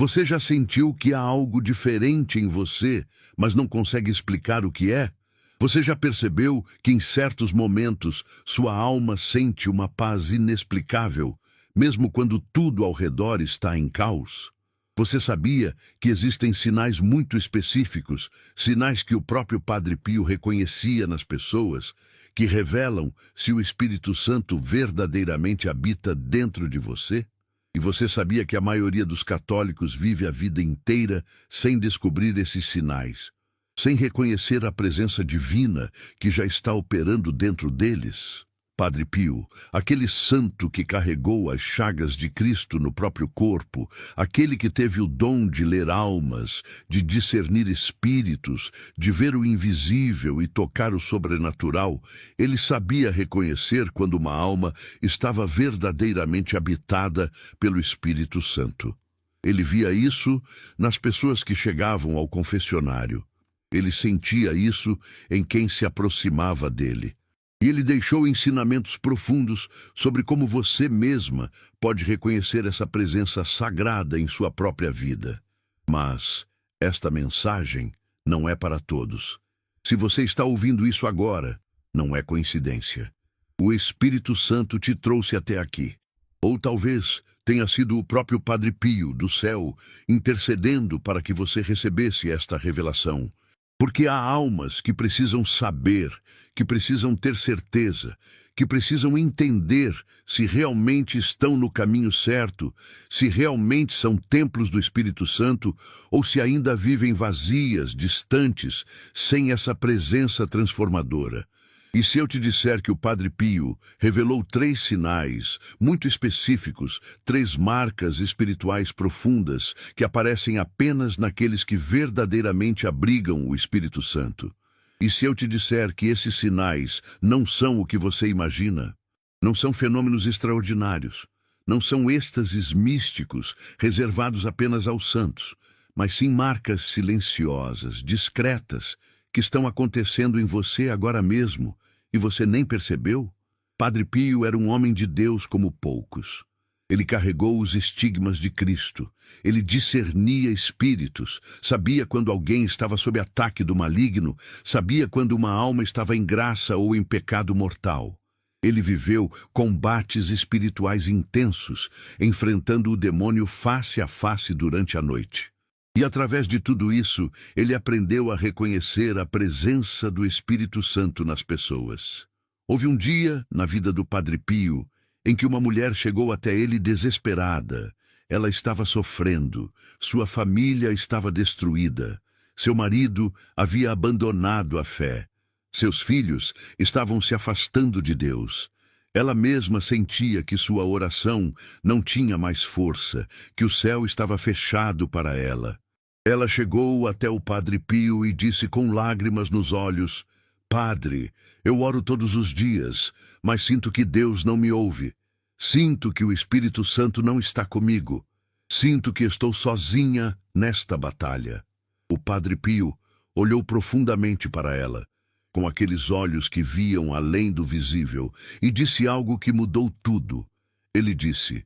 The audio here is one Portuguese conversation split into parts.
Você já sentiu que há algo diferente em você, mas não consegue explicar o que é? Você já percebeu que em certos momentos sua alma sente uma paz inexplicável, mesmo quando tudo ao redor está em caos? Você sabia que existem sinais muito específicos, sinais que o próprio Padre Pio reconhecia nas pessoas, que revelam se o Espírito Santo verdadeiramente habita dentro de você? E você sabia que a maioria dos católicos vive a vida inteira sem descobrir esses sinais, sem reconhecer a presença divina que já está operando dentro deles? Padre Pio, aquele santo que carregou as chagas de Cristo no próprio corpo, aquele que teve o dom de ler almas, de discernir espíritos, de ver o invisível e tocar o sobrenatural, ele sabia reconhecer quando uma alma estava verdadeiramente habitada pelo Espírito Santo. Ele via isso nas pessoas que chegavam ao confessionário. Ele sentia isso em quem se aproximava dele. E ele deixou ensinamentos profundos sobre como você mesma pode reconhecer essa presença sagrada em sua própria vida. Mas esta mensagem não é para todos. Se você está ouvindo isso agora, não é coincidência. O Espírito Santo te trouxe até aqui. Ou talvez tenha sido o próprio Padre Pio, do céu, intercedendo para que você recebesse esta revelação. Porque há almas que precisam saber, que precisam ter certeza, que precisam entender se realmente estão no caminho certo, se realmente são templos do Espírito Santo ou se ainda vivem vazias, distantes, sem essa presença transformadora. E se eu te disser que o Padre Pio revelou 3 sinais muito específicos, 3 marcas espirituais profundas que aparecem apenas naqueles que verdadeiramente abrigam o Espírito Santo? E se eu te disser que esses sinais não são o que você imagina? Não são fenômenos extraordinários, não são êxtases místicos reservados apenas aos santos, mas sim marcas silenciosas, discretas, que estão acontecendo em você agora mesmo, e você nem percebeu? Padre Pio era um homem de Deus como poucos. Ele carregou os estigmas de Cristo. Ele discernia espíritos, sabia quando alguém estava sob ataque do maligno, sabia quando uma alma estava em graça ou em pecado mortal. Ele viveu combates espirituais intensos, enfrentando o demônio face a face durante a noite. E através de tudo isso, ele aprendeu a reconhecer a presença do Espírito Santo nas pessoas. Houve um dia, na vida do Padre Pio, em que uma mulher chegou até ele desesperada. Ela estava sofrendo, sua família estava destruída, seu marido havia abandonado a fé, seus filhos estavam se afastando de Deus. Ela mesma sentia que sua oração não tinha mais força, que o céu estava fechado para ela. Ela chegou até o Padre Pio e disse com lágrimas nos olhos: Padre, eu oro todos os dias, mas sinto que Deus não me ouve. Sinto que o Espírito Santo não está comigo. Sinto que estou sozinha nesta batalha. O Padre Pio olhou profundamente para ela, com aqueles olhos que viam além do visível, e disse algo que mudou tudo. Ele disse: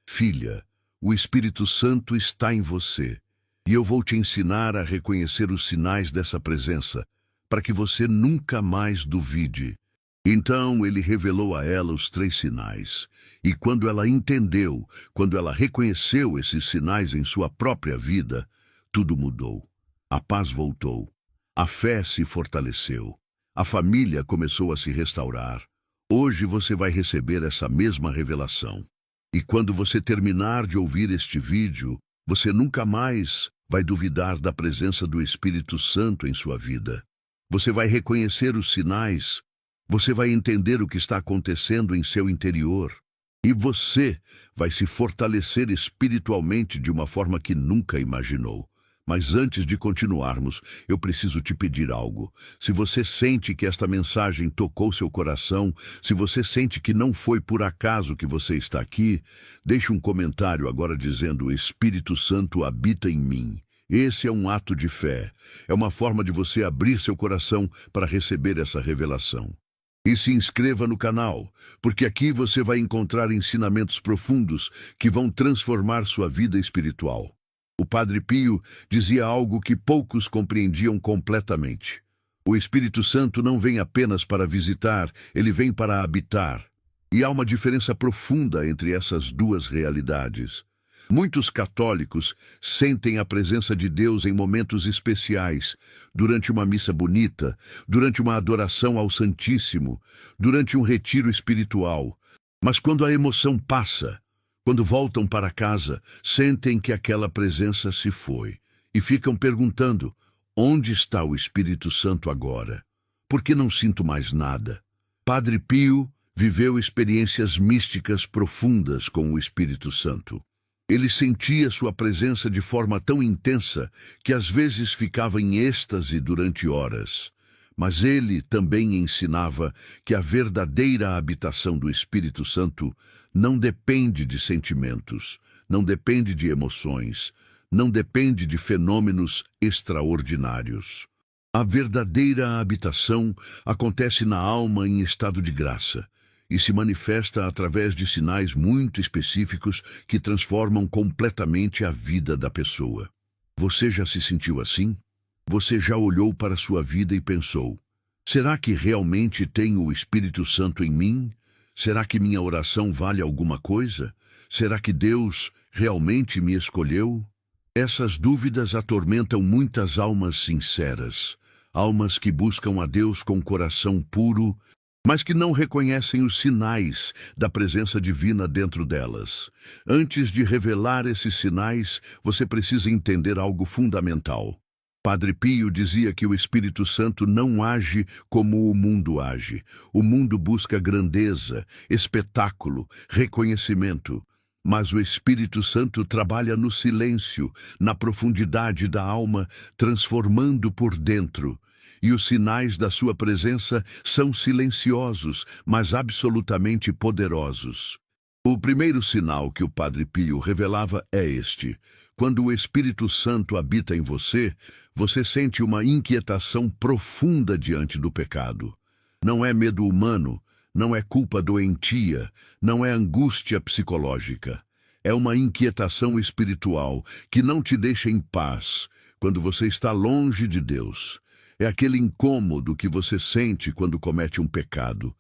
Filha, o Espírito Santo está em você, e eu vou te ensinar a reconhecer os sinais dessa presença, para que você nunca mais duvide. Então ele revelou a ela os 3 sinais, e quando ela entendeu, quando ela reconheceu esses sinais em sua própria vida, tudo mudou. A paz voltou, a fé se fortaleceu. A família começou a se restaurar. Hoje você vai receber essa mesma revelação. E quando você terminar de ouvir este vídeo, você nunca mais vai duvidar da presença do Espírito Santo em sua vida. Você vai reconhecer os sinais, você vai entender o que está acontecendo em seu interior, e você vai se fortalecer espiritualmente de uma forma que nunca imaginou. Mas antes de continuarmos, eu preciso te pedir algo. Se você sente que esta mensagem tocou seu coração, se você sente que não foi por acaso que você está aqui, deixe um comentário agora dizendo: Espírito Santo habita em mim. Esse é um ato de fé. É uma forma de você abrir seu coração para receber essa revelação. E se inscreva no canal, porque aqui você vai encontrar ensinamentos profundos que vão transformar sua vida espiritual. O O Padre Pio dizia algo que poucos compreendiam completamente. O Espírito Santo não vem apenas para visitar, ele vem para habitar. E há uma diferença profunda entre essas duas realidades. Muitos católicos sentem a presença de Deus em momentos especiais, durante uma missa bonita, durante uma adoração ao Santíssimo, durante um retiro espiritual. Mas quando a emoção passa, quando voltam para casa, sentem que aquela presença se foi e ficam perguntando: onde está o Espírito Santo agora? Por que não sinto mais nada? Padre Pio viveu experiências místicas profundas com o Espírito Santo. Ele sentia sua presença de forma tão intensa que às vezes ficava em êxtase durante horas. Mas ele também ensinava que a verdadeira habitação do Espírito Santo não depende de sentimentos, não depende de emoções, não depende de fenômenos extraordinários. A verdadeira habitação acontece na alma em estado de graça e se manifesta através de sinais muito específicos que transformam completamente a vida da pessoa. Você já se sentiu assim? Você já olhou para sua vida e pensou: será que realmente tenho o Espírito Santo em mim? Será que minha oração vale alguma coisa? Será que Deus realmente me escolheu? Essas dúvidas atormentam muitas almas sinceras, almas que buscam a Deus com coração puro, mas que não reconhecem os sinais da presença divina dentro delas. Antes de revelar esses sinais, você precisa entender algo fundamental. Padre Pio dizia que o Espírito Santo não age como o mundo age. O mundo busca grandeza, espetáculo, reconhecimento. Mas o Espírito Santo trabalha no silêncio, na profundidade da alma, transformando por dentro. E os sinais da sua presença são silenciosos, mas absolutamente poderosos. O primeiro sinal que o Padre Pio revelava é este: quando o Espírito Santo habita em você, você sente uma inquietação profunda diante do pecado. Não é medo humano, não é culpa doentia, não é angústia psicológica. É uma inquietação espiritual que não te deixa em paz quando você está longe de Deus. É aquele incômodo que você sente quando comete um pecado,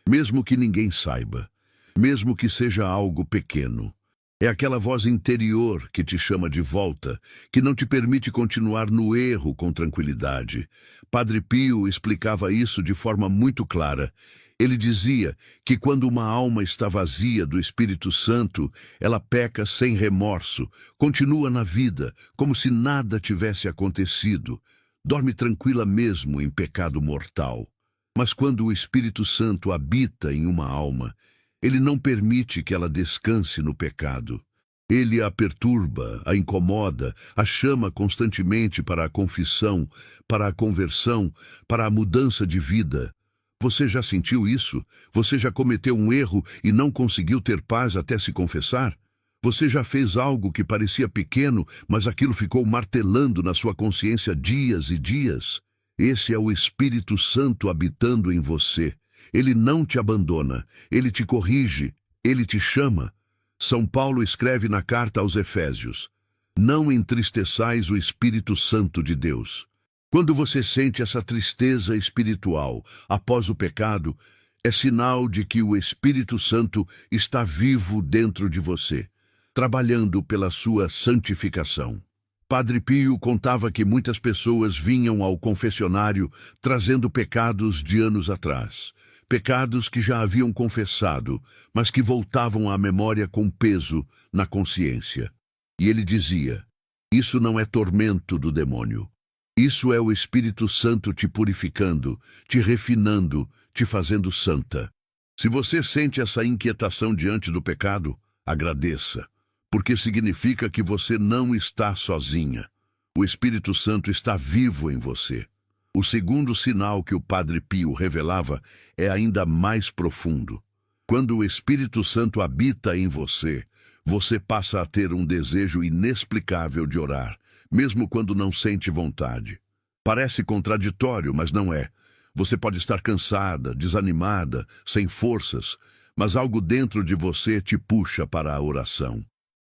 mesmo que ninguém saiba, mesmo que seja algo pequeno. É aquela voz interior que te chama de volta, que não te permite continuar no erro com tranquilidade. Padre Pio explicava isso de forma muito clara. Ele dizia que quando uma alma está vazia do Espírito Santo, ela peca sem remorso, continua na vida, como se nada tivesse acontecido. Dorme tranquila mesmo em pecado mortal. Mas quando o Espírito Santo habita em uma alma, ele não permite que ela descanse no pecado. Ele a perturba, a incomoda, a chama constantemente para a confissão, para a conversão, para a mudança de vida. Você já sentiu isso? Você já cometeu um erro e não conseguiu ter paz até se confessar? Você já fez algo que parecia pequeno, mas aquilo ficou martelando na sua consciência dias e dias? Esse é o Espírito Santo habitando em você. Ele não te abandona, ele te corrige, ele te chama. São Paulo escreve na carta aos Efésios: não entristeçais o Espírito Santo de Deus. Quando você sente essa tristeza espiritual após o pecado, é sinal de que o Espírito Santo está vivo dentro de você, trabalhando pela sua santificação. Padre Pio contava que muitas pessoas vinham ao confessionário trazendo pecados de anos atrás, pecados que já haviam confessado, mas que voltavam à memória com peso na consciência. E ele dizia: isso não é tormento do demônio. Isso é o Espírito Santo te purificando, te refinando, te fazendo santa. Se você sente essa inquietação diante do pecado, agradeça, porque significa que você não está sozinha. O Espírito Santo está vivo em você. O segundo sinal que o Padre Pio revelava é ainda mais profundo. Quando o Espírito Santo habita em você, você passa a ter um desejo inexplicável de orar, mesmo quando não sente vontade. Parece contraditório, mas não é. Você pode estar cansada, desanimada, sem forças, mas algo dentro de você te puxa para a oração.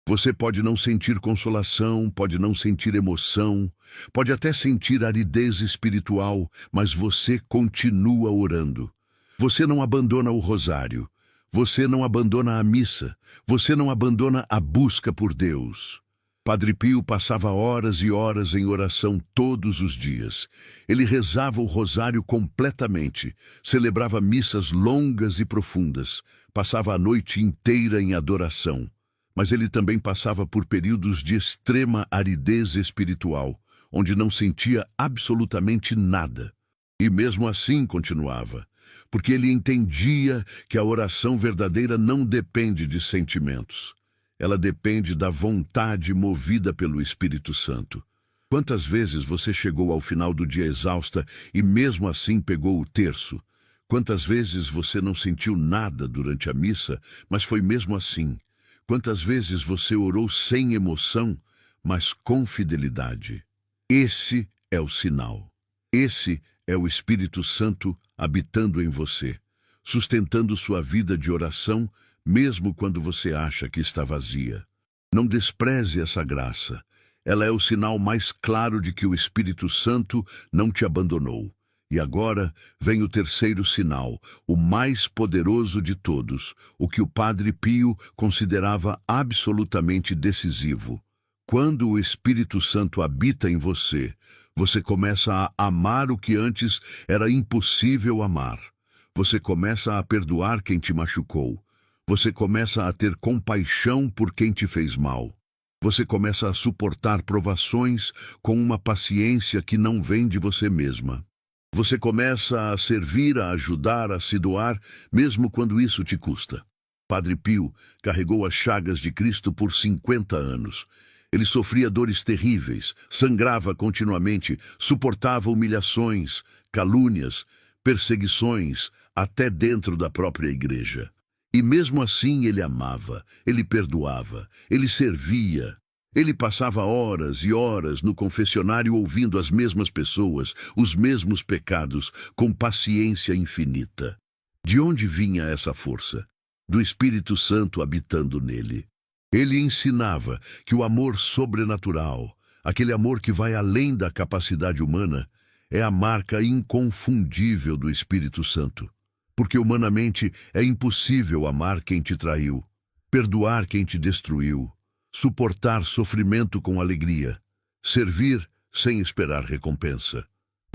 Você pode não sentir consolação, pode não sentir emoção, pode até sentir aridez espiritual, mas você continua orando. Você não abandona o rosário. Você não abandona a missa. Você não abandona a busca por Deus. Padre Pio passava horas e horas em oração todos os dias. Ele rezava o rosário completamente, celebrava missas longas e profundas, passava a noite inteira em adoração. Mas ele também passava por períodos de extrema aridez espiritual, onde não sentia absolutamente nada. E mesmo assim continuava, porque ele entendia que a oração verdadeira não depende de sentimentos. Ela depende da vontade movida pelo Espírito Santo. Quantas vezes você chegou ao final do dia exausta e mesmo assim pegou o terço? Quantas vezes você não sentiu nada durante a missa, mas foi mesmo assim? Quantas vezes você orou sem emoção, mas com fidelidade? Esse é o sinal. Esse é o Espírito Santo habitando em você, sustentando sua vida de oração, mesmo quando você acha que está vazia. Não despreze essa graça. Ela é o sinal mais claro de que o Espírito Santo não te abandonou. E agora vem o terceiro sinal, o mais poderoso de todos, o que o Padre Pio considerava absolutamente decisivo. Quando o Espírito Santo habita em você, você começa a amar o que antes era impossível amar. Você começa a perdoar quem te machucou. Você começa a ter compaixão por quem te fez mal. Você começa a suportar provações com uma paciência que não vem de você mesma. Você começa a servir, a ajudar, a se doar, mesmo quando isso te custa. Padre Pio carregou as chagas de Cristo por 50 anos. Ele sofria dores terríveis, sangrava continuamente, suportava humilhações, calúnias, perseguições, até dentro da própria igreja. E mesmo assim ele amava, ele perdoava, ele servia. Ele passava horas e horas no confessionário ouvindo as mesmas pessoas, os mesmos pecados, com paciência infinita. De onde vinha essa força? Do Espírito Santo habitando nele. Ele ensinava que o amor sobrenatural, aquele amor que vai além da capacidade humana, é a marca inconfundível do Espírito Santo. Porque humanamente é impossível amar quem te traiu, perdoar quem te destruiu, suportar sofrimento com alegria, servir sem esperar recompensa.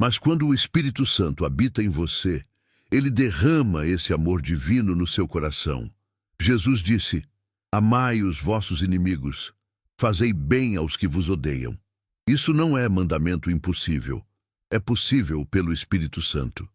Mas quando o Espírito Santo habita em você, ele derrama esse amor divino no seu coração. Jesus disse: amai os vossos inimigos, fazei bem aos que vos odeiam. Isso não é mandamento impossível, é possível pelo Espírito Santo.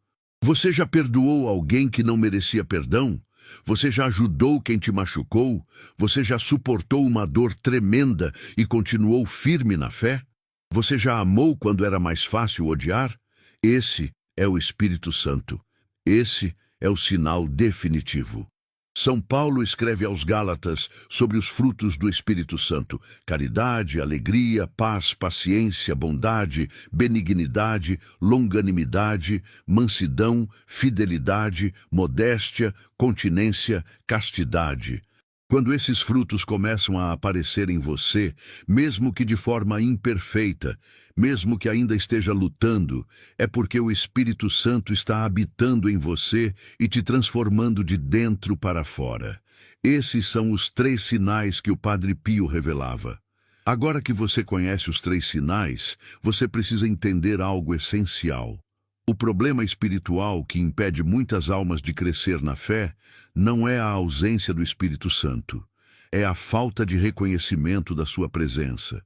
Você já perdoou alguém que não merecia perdão? Você já ajudou quem te machucou? Você já suportou uma dor tremenda e continuou firme na fé? Você já amou quando era mais fácil odiar? Esse é o Espírito Santo. Esse é o sinal definitivo. São Paulo escreve aos Gálatas sobre os frutos do Espírito Santo: caridade, alegria, paz, paciência, bondade, benignidade, longanimidade, mansidão, fidelidade, modéstia, continência, castidade. Quando esses frutos começam a aparecer em você, mesmo que de forma imperfeita, mesmo que ainda esteja lutando, é porque o Espírito Santo está habitando em você e te transformando de dentro para fora. Esses são os 3 sinais que o Padre Pio revelava. Agora que você conhece os 3 sinais, você precisa entender algo essencial. O problema espiritual que impede muitas almas de crescer na fé não é a ausência do Espírito Santo, é a falta de reconhecimento da sua presença.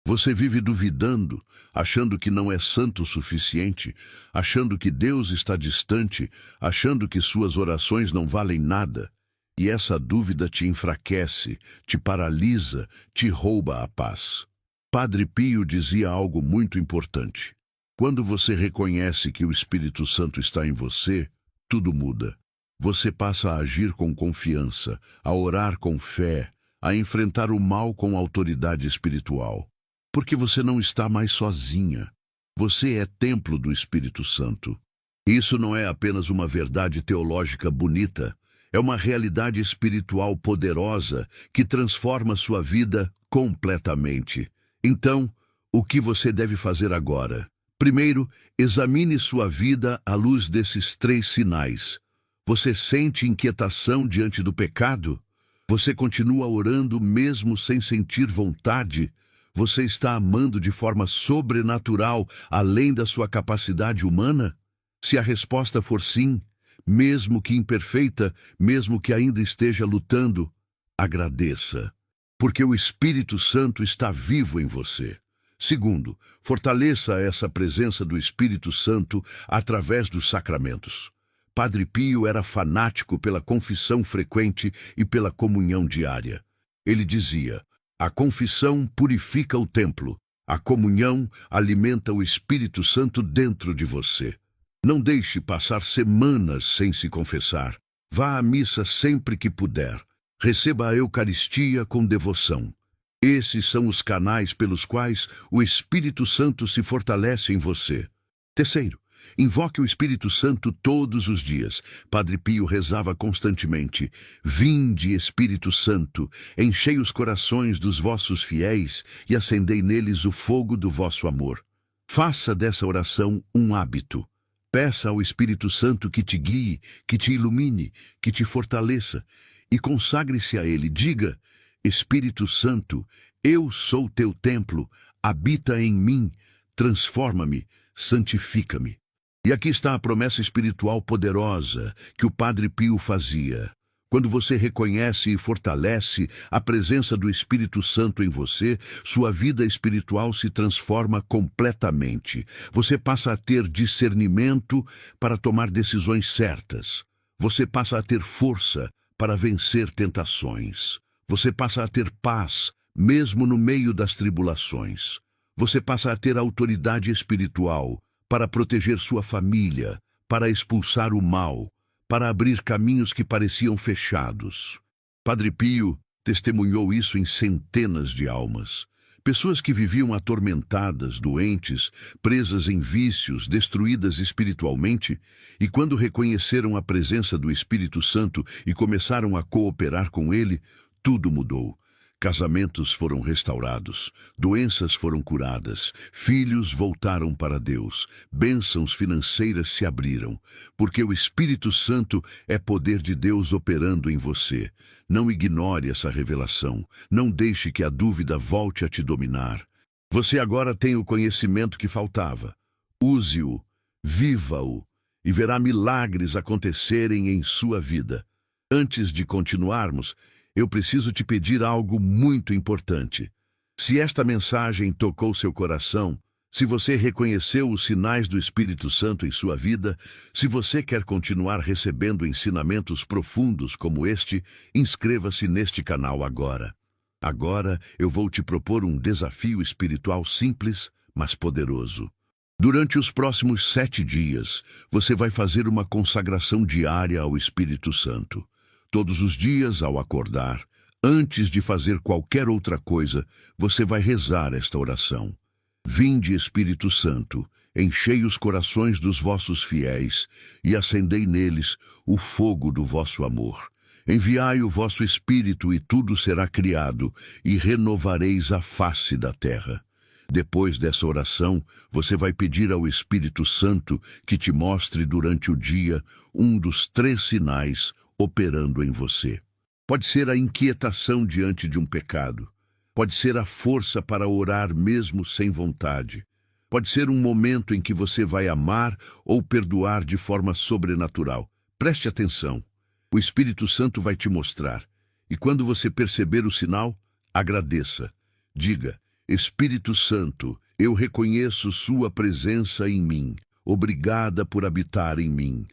Você vive duvidando, achando que não é santo o suficiente, achando que Deus está distante, achando que suas orações não valem nada. E essa dúvida te enfraquece, te paralisa, te rouba a paz. Padre Pio dizia algo muito importante. Quando você reconhece que o Espírito Santo está em você, tudo muda. Você passa a agir com confiança, a orar com fé, a enfrentar o mal com autoridade espiritual. Porque você não está mais sozinha. Você é templo do Espírito Santo. Isso não é apenas uma verdade teológica bonita, É uma realidade espiritual poderosa que transforma sua vida completamente. Então, o que você deve fazer agora? Primeiro, examine sua vida à luz desses 3 sinais. Você sente inquietação diante do pecado? Você continua orando mesmo sem sentir vontade? Você está amando de forma sobrenatural, além da sua capacidade humana? Se a resposta for sim, mesmo que imperfeita, mesmo que ainda esteja lutando, agradeça, porque o Espírito Santo está vivo em você. Segundo, fortaleça essa presença do Espírito Santo através dos sacramentos. Padre Pio era fanático pela confissão frequente e pela comunhão diária. Ele dizia: a confissão purifica o templo, a comunhão alimenta o Espírito Santo dentro de você. Não deixe passar semanas sem se confessar. Vá à missa sempre que puder. Receba a Eucaristia com devoção. Esses são os canais pelos quais o Espírito Santo se fortalece em você. Terceiro, invoque o Espírito Santo todos os dias. Padre Pio rezava constantemente: vinde, Espírito Santo, enchei os corações dos vossos fiéis e acendei neles o fogo do vosso amor. Faça dessa oração um hábito. Peça ao Espírito Santo que te guie, que te ilumine, que te fortaleça e consagre-se a Ele. Diga: Espírito Santo, eu sou teu templo, habita em mim, transforma-me, santifica-me. E aqui está a promessa espiritual poderosa que o Padre Pio fazia. Quando você reconhece e fortalece a presença do Espírito Santo em você, sua vida espiritual se transforma completamente. Você passa a ter discernimento para tomar decisões certas. Você passa a ter força para vencer tentações. Você passa a ter paz, mesmo no meio das tribulações. Você passa a ter autoridade espiritual para proteger sua família, para expulsar o mal, para abrir caminhos que pareciam fechados. Padre Pio testemunhou isso em centenas de almas. Pessoas que viviam atormentadas, doentes, presas em vícios, destruídas espiritualmente, e quando reconheceram a presença do Espírito Santo e começaram a cooperar com ele, tudo mudou. Casamentos foram restaurados, doenças foram curadas, filhos voltaram para Deus, bênçãos financeiras se abriram, porque o Espírito Santo é poder de Deus operando em você. Não ignore essa revelação, não deixe que a dúvida volte a te dominar. Você agora tem o conhecimento que faltava. Use-o, viva-o, e verá milagres acontecerem em sua vida. Antes de continuarmos, eu preciso te pedir algo muito importante. Se esta mensagem tocou seu coração, se você reconheceu os sinais do Espírito Santo em sua vida, se você quer continuar recebendo ensinamentos profundos como este, inscreva-se neste canal agora. Agora eu vou te propor um desafio espiritual simples, mas poderoso. Durante os próximos 7 dias, você vai fazer uma consagração diária ao Espírito Santo. Todos os dias, ao acordar, antes de fazer qualquer outra coisa, você vai rezar esta oração. Vinde, Espírito Santo, enchei os corações dos vossos fiéis e acendei neles o fogo do vosso amor. Enviai o vosso Espírito e tudo será criado, e renovareis a face da terra. Depois dessa oração, você vai pedir ao Espírito Santo que te mostre durante o dia um dos 3 sinais operando em você. Pode ser a inquietação diante de um pecado. Pode ser a força para orar mesmo sem vontade. Pode ser um momento em que você vai amar ou perdoar de forma sobrenatural. Preste atenção. O Espírito Santo vai te mostrar. E quando você perceber o sinal, agradeça. Diga: Espírito Santo, eu reconheço sua presença em mim. Obrigada por habitar em mim.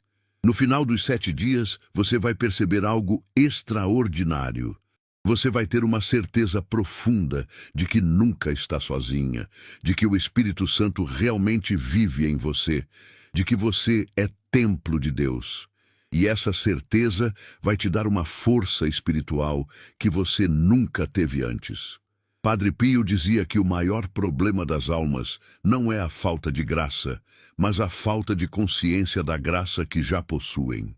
No final dos 7 dias, você vai perceber algo extraordinário. Você vai ter uma certeza profunda de que nunca está sozinha, de que o Espírito Santo realmente vive em você, de que você é templo de Deus. E essa certeza vai te dar uma força espiritual que você nunca teve antes. Padre Pio dizia que o maior problema das almas não é a falta de graça, mas a falta de consciência da graça que já possuem.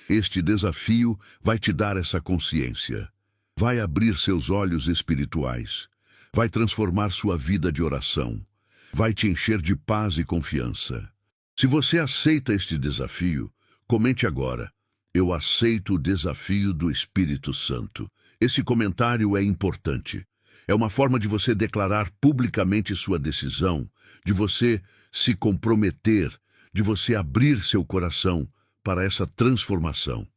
Este desafio vai te dar essa consciência. Vai abrir seus olhos espirituais. Vai transformar sua vida de oração. Vai te encher de paz e confiança. Se você aceita este desafio, comente agora: eu aceito o desafio do Espírito Santo. Esse comentário é importante. É uma forma de você declarar publicamente sua decisão, de você se comprometer, de você abrir seu coração para essa transformação.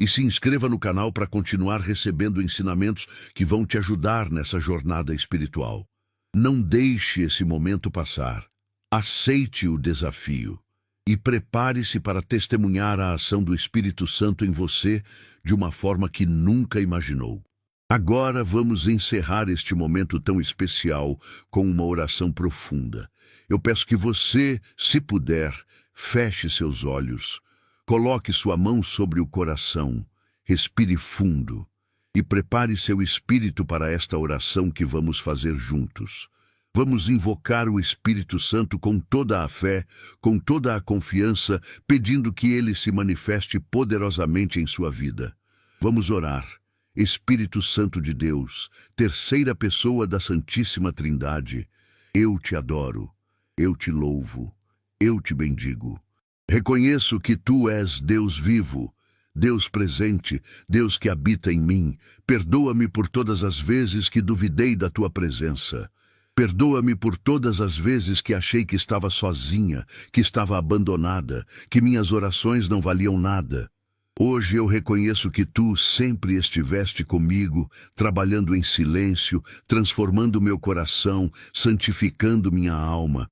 E se inscreva no canal para continuar recebendo ensinamentos que vão te ajudar nessa jornada espiritual. Não deixe esse momento passar. Aceite o desafio e prepare-se para testemunhar a ação do Espírito Santo em você de uma forma que nunca imaginou. Agora vamos encerrar este momento tão especial com uma oração profunda. Eu peço que você, se puder, feche seus olhos, coloque sua mão sobre o coração, respire fundo e prepare seu espírito para esta oração que vamos fazer juntos. Vamos invocar o Espírito Santo com toda a fé, com toda a confiança, pedindo que ele se manifeste poderosamente em sua vida. Vamos orar. Espírito Santo de Deus, terceira pessoa da Santíssima Trindade, eu te adoro, eu te louvo, eu te bendigo. Reconheço que tu és Deus vivo, Deus presente, Deus que habita em mim. Perdoa-me por todas as vezes que duvidei da tua presença. Perdoa-me por todas as vezes que achei que estava sozinha, que estava abandonada, que minhas orações não valiam nada. Hoje eu reconheço que tu sempre estiveste comigo, trabalhando em silêncio, transformando meu coração, santificando minha alma.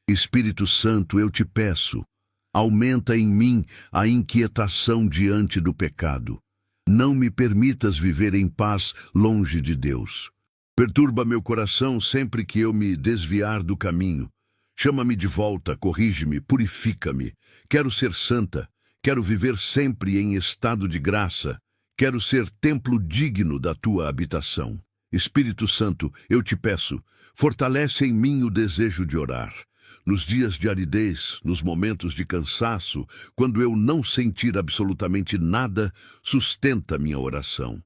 Espírito Santo, eu te peço, aumenta em mim a inquietação diante do pecado. Não me permitas viver em paz longe de Deus. Perturba meu coração sempre que eu me desviar do caminho. Chama-me de volta, corrige-me, purifica-me. Quero ser santa, quero viver sempre em estado de graça. Quero ser templo digno da tua habitação. Espírito Santo, eu te peço, fortalece em mim o desejo de orar. Nos dias de aridez, nos momentos de cansaço, quando eu não sentir absolutamente nada, sustenta minha oração.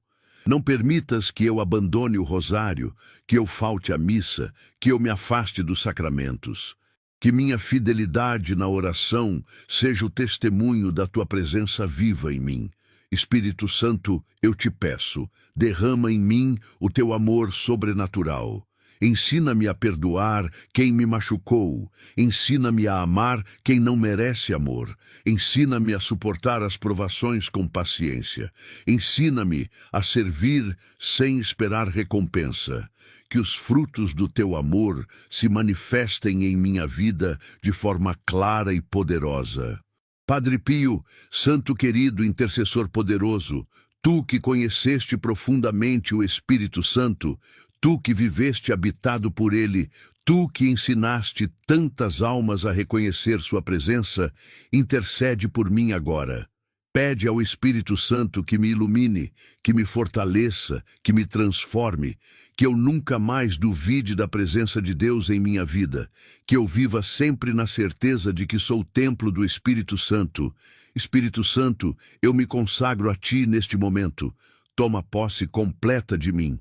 Não permitas que eu abandone o rosário, que eu falte à missa, que eu me afaste dos sacramentos. Que minha fidelidade na oração seja o testemunho da tua presença viva em mim. Espírito Santo, eu te peço, derrama em mim o teu amor sobrenatural. Ensina-me a perdoar quem me machucou. Ensina-me a amar quem não merece amor. Ensina-me a suportar as provações com paciência. Ensina-me a servir sem esperar recompensa. Que os frutos do teu amor se manifestem em minha vida de forma clara e poderosa. Padre Pio, santo querido, intercessor poderoso, tu que conheceste profundamente o Espírito Santo, tu que viveste habitado por ele, tu que ensinaste tantas almas a reconhecer sua presença, intercede por mim agora. Pede ao Espírito Santo que me ilumine, que me fortaleça, que me transforme, que eu nunca mais duvide da presença de Deus em minha vida, que eu viva sempre na certeza de que sou templo do Espírito Santo. Espírito Santo, eu me consagro a ti neste momento. Toma posse completa de mim.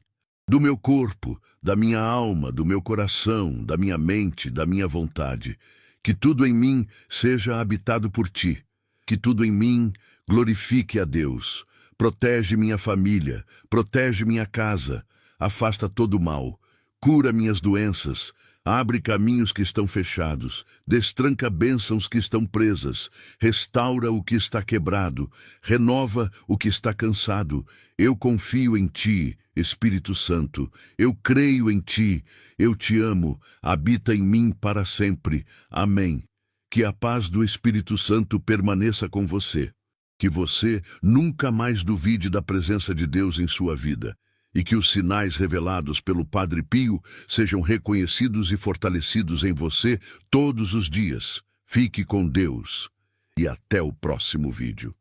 Do meu corpo, da minha alma, do meu coração, da minha mente, da minha vontade. Que tudo em mim seja habitado por ti. Que tudo em mim glorifique a Deus. Protege minha família, protege minha casa, afasta todo o mal, cura minhas doenças, abre caminhos que estão fechados, destranca bênçãos que estão presas, restaura o que está quebrado, renova o que está cansado. Eu confio em ti, Espírito Santo, eu creio em ti, eu te amo, habita em mim para sempre. Amém. Que a paz do Espírito Santo permaneça com você. Que você nunca mais duvide da presença de Deus em sua vida. E que os sinais revelados pelo Padre Pio sejam reconhecidos e fortalecidos em você todos os dias. Fique com Deus e até o próximo vídeo.